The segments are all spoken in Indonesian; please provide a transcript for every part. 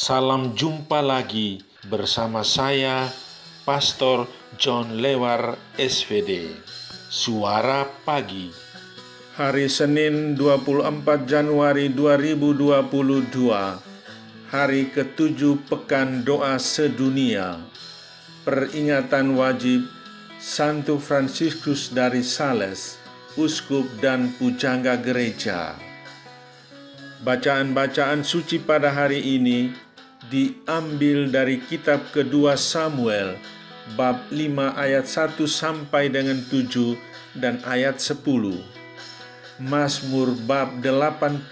Salam jumpa lagi bersama saya, Pastor John Lewar SVD. Suara Pagi. Hari Senin 24 Januari 2022. Hari ke-7 Pekan Doa Sedunia. Peringatan wajib Santo Fransiskus dari Sales, Uskup dan Pujangga Gereja. Bacaan-bacaan suci pada hari ini diambil dari kitab kedua Samuel, bab 5 ayat 1 sampai dengan 7 dan ayat 10. Mazmur bab 89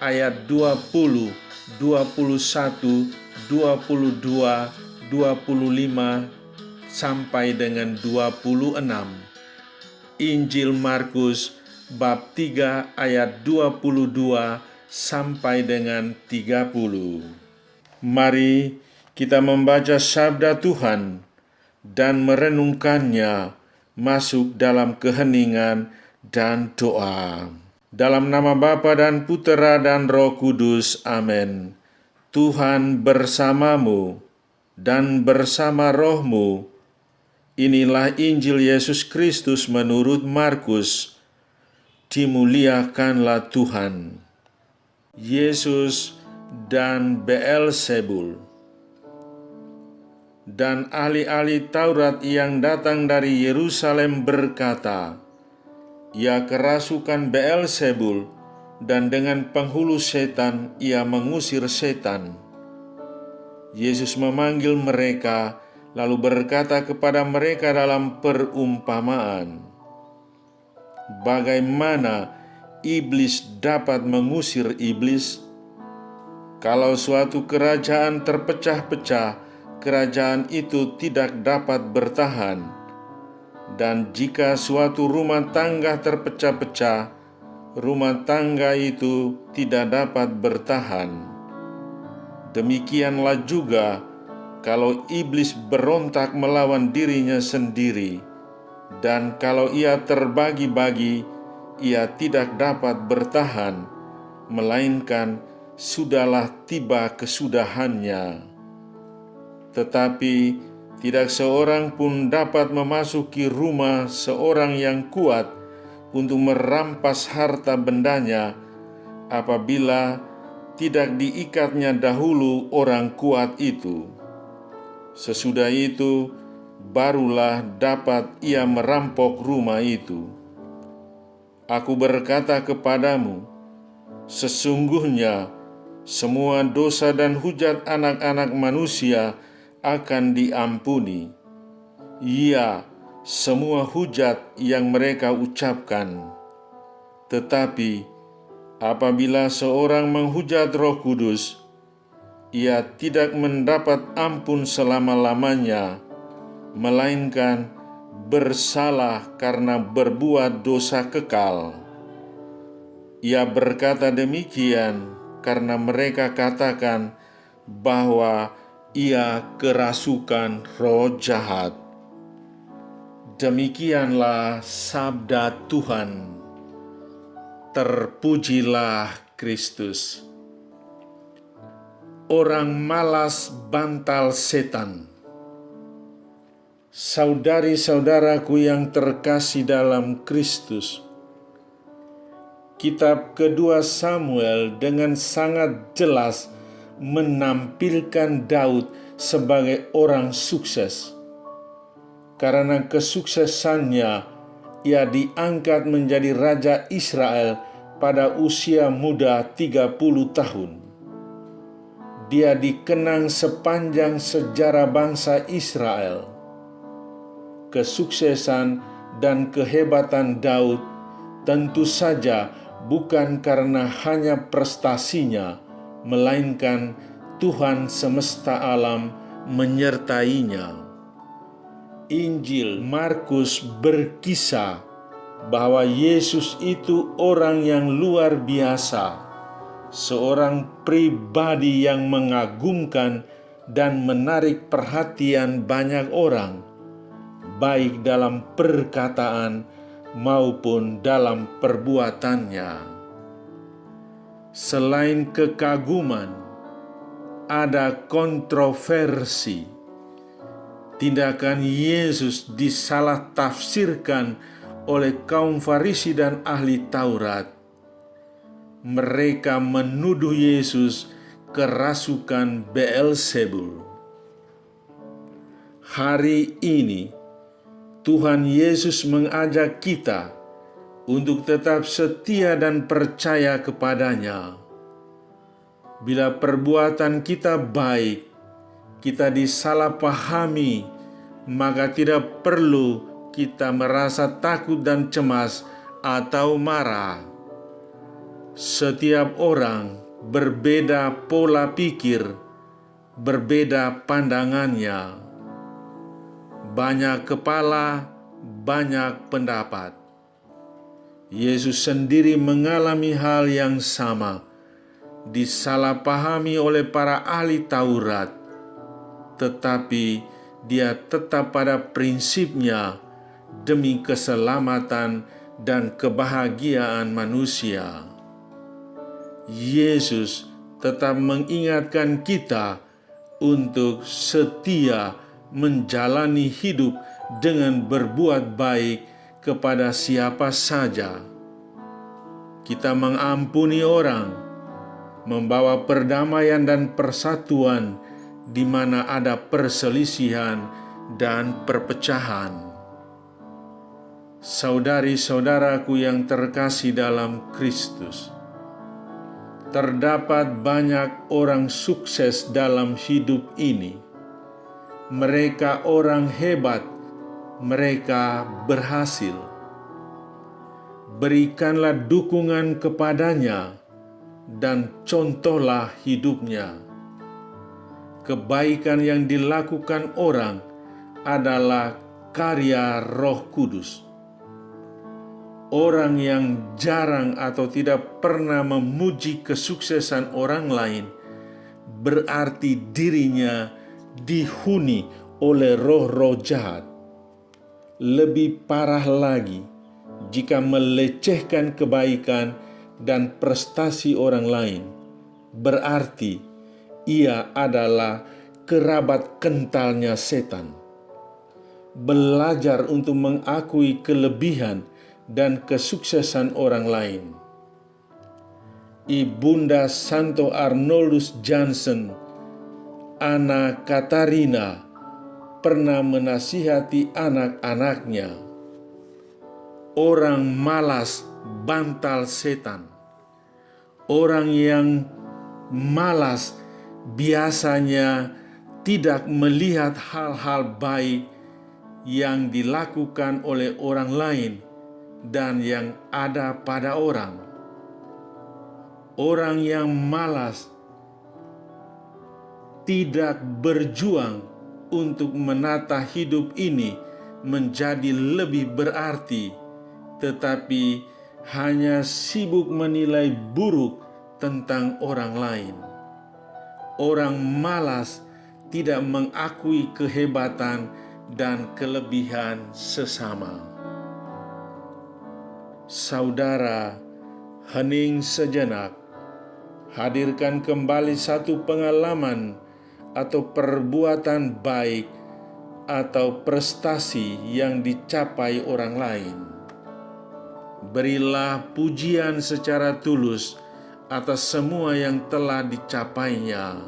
ayat 20, 21, 22, 25 sampai dengan 26. Injil Markus bab 3 ayat 22 sampai dengan 30. Mari kita membaca sabda Tuhan dan merenungkannya masuk dalam keheningan dan doa. Dalam nama Bapa dan Putera dan Roh Kudus, amin. Tuhan bersamamu dan bersama rohmu. Inilah Injil Yesus Kristus menurut Markus. Dimuliakanlah Tuhan. Yesus dan Beelzebul. Dan ahli-ahli Taurat yang datang dari Yerusalem berkata, ia kerasukan Beelzebul, dan dengan penghulu setan ia mengusir setan. Yesus memanggil mereka, lalu berkata kepada mereka dalam perumpamaan, bagaimana iblis dapat mengusir iblis? Kalau suatu kerajaan terpecah-pecah, kerajaan itu tidak dapat bertahan. Dan jika suatu rumah tangga terpecah-pecah, rumah tangga itu tidak dapat bertahan. Demikianlah juga kalau iblis berontak melawan dirinya sendiri, dan kalau ia terbagi-bagi, ia tidak dapat bertahan, melainkan sudahlah tiba kesudahannya. Tetapi tidak seorang pun dapat memasuki rumah seorang yang kuat untuk merampas harta bendanya apabila tidak diikatnya dahulu orang kuat itu. Sesudah itu barulah dapat ia merampok rumah itu. Aku berkata kepadamu, sesungguhnya semua dosa dan hujat anak-anak manusia akan diampuni. Ya, semua hujat yang mereka ucapkan. Tetapi apabila seorang menghujat Roh Kudus, ia tidak mendapat ampun selama-lamanya, melainkan bersalah karena berbuat dosa kekal. Ia berkata demikian karena mereka katakan bahwa ia kerasukan roh jahat. Demikianlah sabda Tuhan. Terpujilah Kristus. Orang malas bantal setan. Saudari-saudaraku yang terkasih dalam Kristus, kitab kedua Samuel dengan sangat jelas menampilkan Daud sebagai orang sukses. Karena kesuksesannya, ia diangkat menjadi Raja Israel pada usia muda 30 tahun. Dia dikenang sepanjang sejarah bangsa Israel. Kesuksesan dan kehebatan Daud tentu saja bukan karena hanya prestasinya, melainkan Tuhan semesta alam menyertainya. Injil Markus berkisah bahwa Yesus itu orang yang luar biasa, seorang pribadi yang mengagumkan dan menarik perhatian banyak orang, baik dalam perkataan maupun dalam perbuatannya. Selain kekaguman, ada kontroversi. Tindakan Yesus disalah tafsirkan oleh kaum Farisi dan ahli Taurat. Mereka menuduh Yesus kerasukan Beelzebul. Hari ini Tuhan Yesus mengajak kita untuk tetap setia dan percaya kepadanya. Bila perbuatan kita baik, kita disalahpahami, maka tidak perlu kita merasa takut dan cemas atau marah. Setiap orang berbeda pola pikir, berbeda pandangannya. Banyak kepala, banyak pendapat. Yesus sendiri mengalami hal yang sama, disalahpahami oleh para ahli Taurat, tetapi dia tetap pada prinsipnya demi keselamatan dan kebahagiaan manusia. Yesus tetap mengingatkan kita untuk setia menjalani hidup dengan berbuat baik kepada siapa saja. Kita mengampuni orang, membawa perdamaian dan persatuan di mana ada perselisihan dan perpecahan. Saudari-saudaraku yang terkasih dalam Kristus, terdapat banyak orang sukses dalam hidup ini. Mereka orang hebat, mereka berhasil. Berikanlah dukungan kepadanya dan contohlah hidupnya. Kebaikan yang dilakukan orang adalah karya Roh Kudus. Orang yang jarang atau tidak pernah memuji kesuksesan orang lain, berarti dirinya dihuni oleh roh-roh jahat. Lebih parah lagi, jika melecehkan kebaikan dan prestasi orang lain, berarti ia adalah kerabat kentalnya setan. Belajar untuk mengakui kelebihan dan kesuksesan orang lain. Ibunda Santo Arnoldus Jansen, Anna Katarina, pernah menasihati anak-anaknya, orang malas bantal setan. Orang yang malas biasanya tidak melihat hal-hal baik yang dilakukan oleh orang lain dan yang ada pada orang. Orang yang malas tidak berjuang untuk menata hidup ini menjadi lebih berarti, tetapi hanya sibuk menilai buruk tentang orang lain. Orang malas tidak mengakui kehebatan dan kelebihan sesama. Saudara, hening sejenak. Hadirkan kembali satu pengalaman atau perbuatan baik atau prestasi yang dicapai orang lain. Berilah pujian secara tulus atas semua yang telah dicapainya.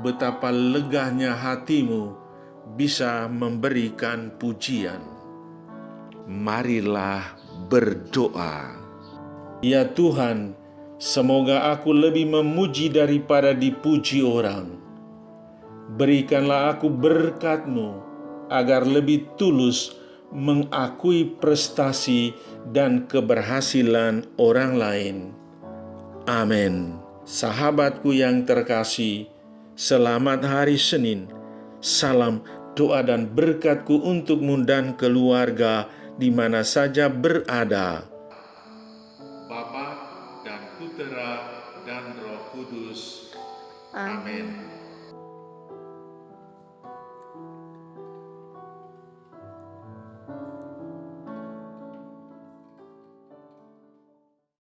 Betapa legahnya hatimu bisa memberikan pujian. Marilah berdoa. Ya Tuhan, semoga aku lebih memuji daripada dipuji orang. Berikanlah aku berkat-Mu agar lebih tulus mengakui prestasi dan keberhasilan orang lain. Amin. Sahabatku yang terkasih, selamat hari Senin. Salam doa dan berkat-Ku untukmu dan keluarga di mana saja berada. Bapa dan Putera dan Roh Kudus. Amin.